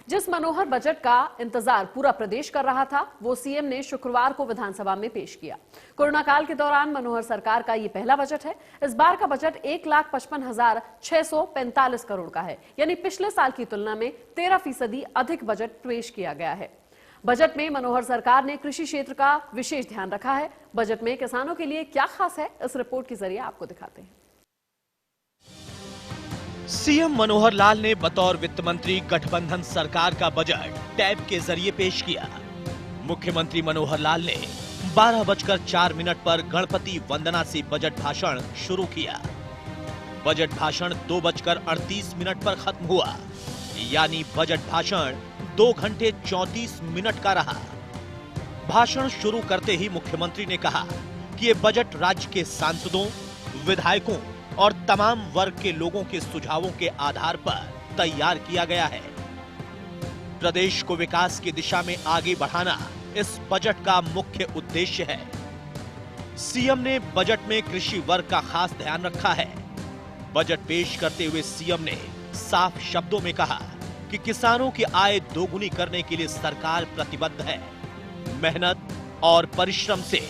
जिस मनोहर बजट का इंतजार पूरा प्रदेश कर रहा था, वो सीएम ने शुक्रवार को विधानसभा में पेश किया। कोरोना काल के दौरान मनोहर सरकार का ये पहला बजट है। इस बार का बजट 1,55,645 करोड़ का है, यानी पिछले साल की तुलना में 13% अधिक बजट पेश किया गया है। बजट में मनोहर सरकार ने कृषि क्षेत्र का विशेष ध्यान रखा है। बजट में किसानों के लिए क्या खास है, इस रिपोर्ट के जरिए आपको दिखाते हैं। सीएम मनोहर लाल ने बतौर वित्त मंत्री गठबंधन सरकार का बजट टैब के जरिए पेश किया। मुख्यमंत्री मनोहर लाल ने 12:04 पर गणपति वंदना से बजट भाषण शुरू किया। बजट भाषण 2:38 पर खत्म हुआ, यानी बजट भाषण 2 घंटे 34 मिनट का रहा। भाषण शुरू करते ही मुख्यमंत्री ने कहा कि ये बजट राज्य के सांसदों, विधायकों और तमाम वर्ग के लोगों के सुझावों के आधार पर तैयार किया गया है। प्रदेश को विकास की दिशा में आगे बढ़ाना इस बजट का मुख्य उद्देश्य है। सीएम ने बजट में कृषि वर्ग का खास ध्यान रखा है। बजट पेश करते हुए सीएम ने साफ शब्दों में कहा कि किसानों की आय दोगुनी करने के लिए सरकार प्रतिबद्ध है। मेहनत और परिश्रम से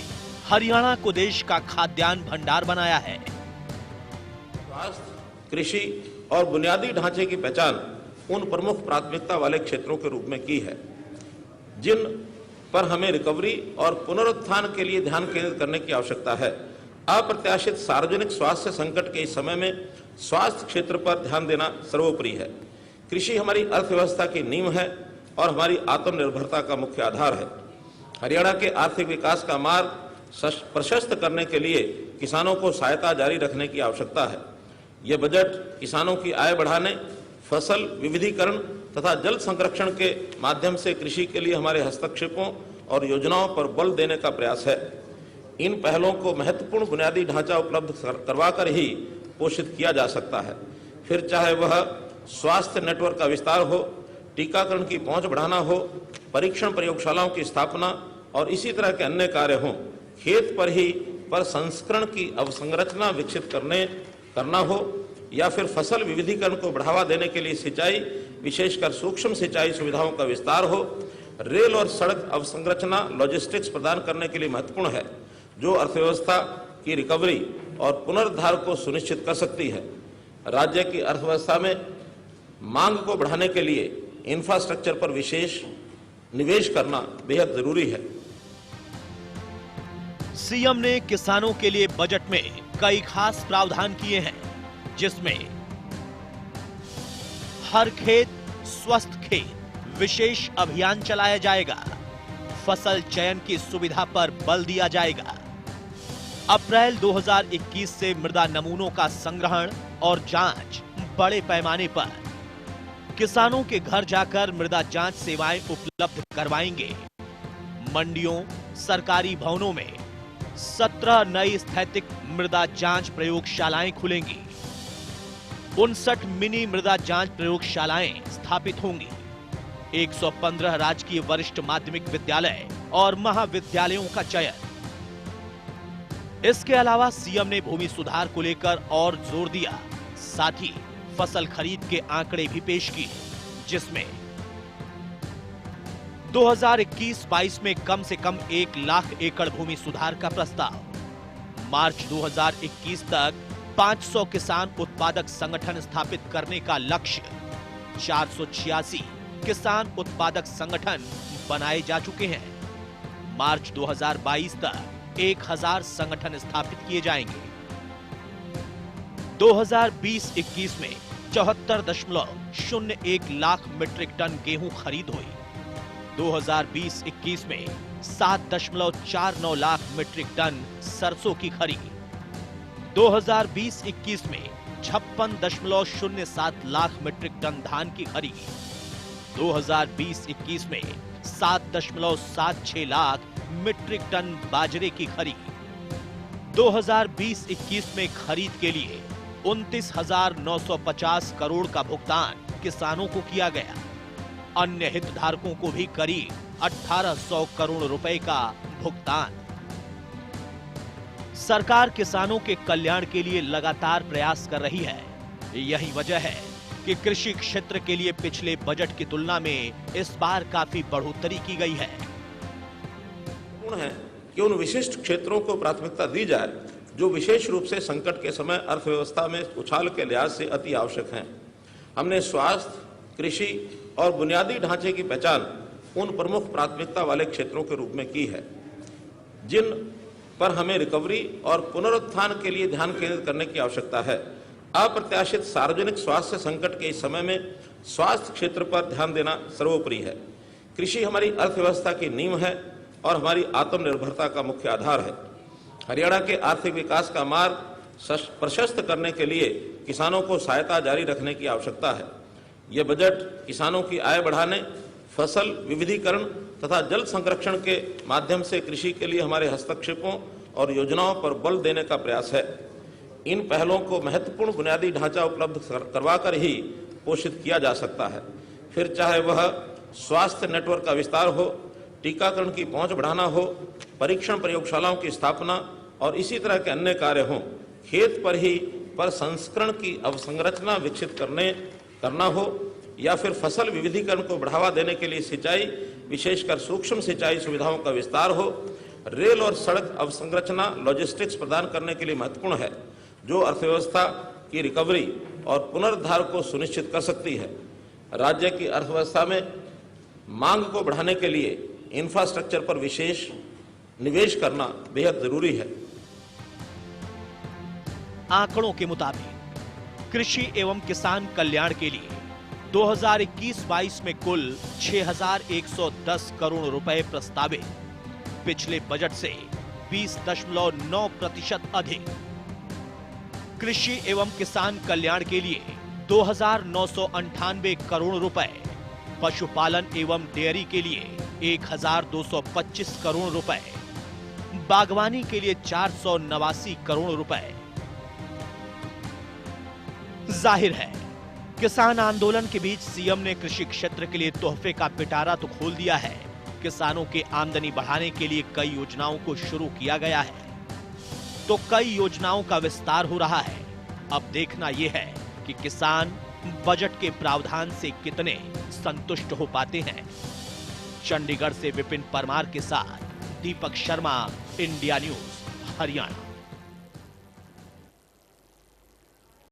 हरियाणा को देश का खाद्यान्न भंडार बनाया है। स्वास्थ्य, कृषि और बुनियादी ढांचे की पहचान उन प्रमुख प्राथमिकता वाले क्षेत्रों के रूप में की है जिन पर हमें रिकवरी और पुनरुत्थान के लिए ध्यान केंद्रित करने की आवश्यकता है। अप्रत्याशित सार्वजनिक स्वास्थ्य संकट के इस समय में स्वास्थ्य क्षेत्र पर ध्यान देना सर्वोपरि है। कृषि हमारी अर्थव्यवस्था की नींव है और हमारी आत्मनिर्भरता का मुख्य आधार है। हरियाणा के आर्थिक विकास का मार्ग प्रशस्त करने के लिए किसानों को सहायता जारी रखने की आवश्यकता है। यह बजट किसानों की आय बढ़ाने, फसल विविधीकरण तथा जल संरक्षण के माध्यम से कृषि के लिए हमारे हस्तक्षेपों और योजनाओं पर बल देने का प्रयास है। इन पहलों को महत्वपूर्ण बुनियादी ढांचा उपलब्ध करवाकर ही पोषित किया जा सकता है, फिर चाहे वह स्वास्थ्य नेटवर्क का विस्तार हो, टीकाकरण की पहुंच बढ़ाना हो, परीक्षण प्रयोगशालाओं की स्थापना और इसी तरह के अन्य कार्य हों, खेत पर ही संस्करण की अवसंरचना विकसित करना हो, या फिर फसल विविधीकरण को बढ़ावा देने के लिए सिंचाई, विशेषकर सूक्ष्म सिंचाई सुविधाओं का विस्तार हो, रेल और सड़क अवसंरचना लॉजिस्टिक्स प्रदान करने के लिए महत्वपूर्ण है, जो अर्थव्यवस्था की रिकवरी और पुनरुद्धार को सुनिश्चित कर सकती है। राज्य की अर्थव्यवस्था में मांग को बढ़ाने के लिए इंफ्रास्ट्रक्चर पर विशेष निवेश करना बेहद जरूरी है। सीएम ने किसानों के लिए बजट में कई खास प्रावधान किए हैं, जिसमें हर खेत स्वस्थ खेत विशेष अभियान चलाया जाएगा। फसल चयन की सुविधा पर बल दिया जाएगा। अप्रैल 2021 से मृदा नमूनों का संग्रहण और जांच बड़े पैमाने पर किसानों के घर जाकर मृदा जांच सेवाएं उपलब्ध करवाएंगे। मंडियों, सरकारी भवनों में 17 नई स्थैतिक मृदा जांच प्रयोगशालाएं खुलेंगी। 59 मिनी मृदा जांच प्रयोगशालाएं स्थापित होंगी। 115 राजकीय वरिष्ठ माध्यमिक विद्यालय और महाविद्यालयों का चयन। इसके अलावा सीएम ने भूमि सुधार को लेकर और जोर दिया। साथ ही फसल खरीद के आंकड़े भी पेश किए, जिसमें 2021-22 में कम से कम 1 लाख एकड़ भूमि सुधार का प्रस्ताव। मार्च 2021 तक 500 किसान उत्पादक संगठन स्थापित करने का लक्ष्य। 486 किसान उत्पादक संगठन बनाए जा चुके हैं। मार्च 2022 तक 1000 संगठन स्थापित किए जाएंगे। 2020-21 में 74.01 लाख मीट्रिक टन गेहूं खरीद हुई। 2020-21 में 7.49 लाख मीट्रिक टन सरसों की खरीद। 2020-21 में 56.07 लाख मीट्रिक टन धान की खरीद। 2020-21 में 7.76 लाख मीट्रिक टन बाजरे की खरीद। 2020-21 में खरीद के लिए 29,950 करोड़ का भुगतान किसानों को किया गया। अन्य हितधारकों को भी करीब 1,800 करोड़ रुपए का भुगतान। सरकार किसानों के कल्याण के लिए लगातार प्रयास कर रही है। यही वजह है कि कृषि क्षेत्र के लिए पिछले बजट की तुलना में इस बार काफी बढ़ोतरी की गई है। है कि उन विशिष्ट क्षेत्रों को प्राथमिकता दी जाए जो विशेष रूप से संकट के समय अर्थव्यवस्था में उछाल के लिहाज से अति आवश्यक हैं। हमने स्वास्थ्य, कृषि और बुनियादी ढांचे की पहचान उन प्रमुख प्राथमिकता वाले क्षेत्रों के रूप में की है जिन पर हमें रिकवरी और पुनरुत्थान के लिए ध्यान केंद्रित करने की आवश्यकता है। अप्रत्याशित सार्वजनिक स्वास्थ्य संकट के इस समय में स्वास्थ्य क्षेत्र पर ध्यान देना सर्वोपरि है। कृषि हमारी अर्थव्यवस्था की नींव है और हमारी आत्मनिर्भरता का मुख्य आधार है। हरियाणा के आर्थिक विकास का मार्ग प्रशस्त करने के लिए किसानों को सहायता जारी रखने की आवश्यकता है। यह बजट किसानों की आय बढ़ाने, फसल विविधीकरण तथा जल संरक्षण के माध्यम से कृषि के लिए हमारे हस्तक्षेपों और योजनाओं पर बल देने का प्रयास है। इन पहलों को महत्वपूर्ण बुनियादी ढांचा उपलब्ध करवाकर ही पोषित किया जा सकता है, फिर चाहे वह स्वास्थ्य नेटवर्क का विस्तार हो, टीकाकरण की पहुंच बढ़ाना हो, परीक्षण प्रयोगशालाओं की स्थापना और इसी तरह के अन्य कार्य हों, खेत पर ही संस्करण की अवसंरचना विकसित करना हो या फिर फसल विविधीकरण को बढ़ावा देने के लिए सिंचाई, विशेषकर सूक्ष्म सिंचाई सुविधाओं का विस्तार हो, रेल और सड़क अवसंरचना लॉजिस्टिक्स प्रदान करने के लिए महत्वपूर्ण है जो अर्थव्यवस्था की रिकवरी और पुनरुद्धार को सुनिश्चित कर सकती है। राज्य की अर्थव्यवस्था में मांग को बढ़ाने के लिए इंफ्रास्ट्रक्चर पर विशेष निवेश करना बेहद जरूरी है। आंकड़ों के मुताबिक कृषि एवं किसान कल्याण के लिए 2021-22 में कुल 6,110 करोड़ रुपए प्रस्तावित, पिछले बजट से 20.9% अधिक। कृषि एवं किसान कल्याण के लिए 2,998 करोड़ रुपए, पशुपालन एवं डेयरी के लिए 1,225 करोड़ रुपए, बागवानी के लिए 489 करोड़ रुपए। जाहिर है किसान आंदोलन के बीच सीएम ने कृषि क्षेत्र के लिए तोहफे का पिटारा तो खोल दिया है। किसानों के आमदनी बढ़ाने के लिए कई योजनाओं को शुरू किया गया है, तो कई योजनाओं का विस्तार हो रहा है। अब देखना यह है कि किसान बजट के प्रावधान से कितने संतुष्ट हो पाते हैं। चंडीगढ़ से विपिन परमार के साथ दीपक शर्मा, इंडिया न्यूज, हरियाणा।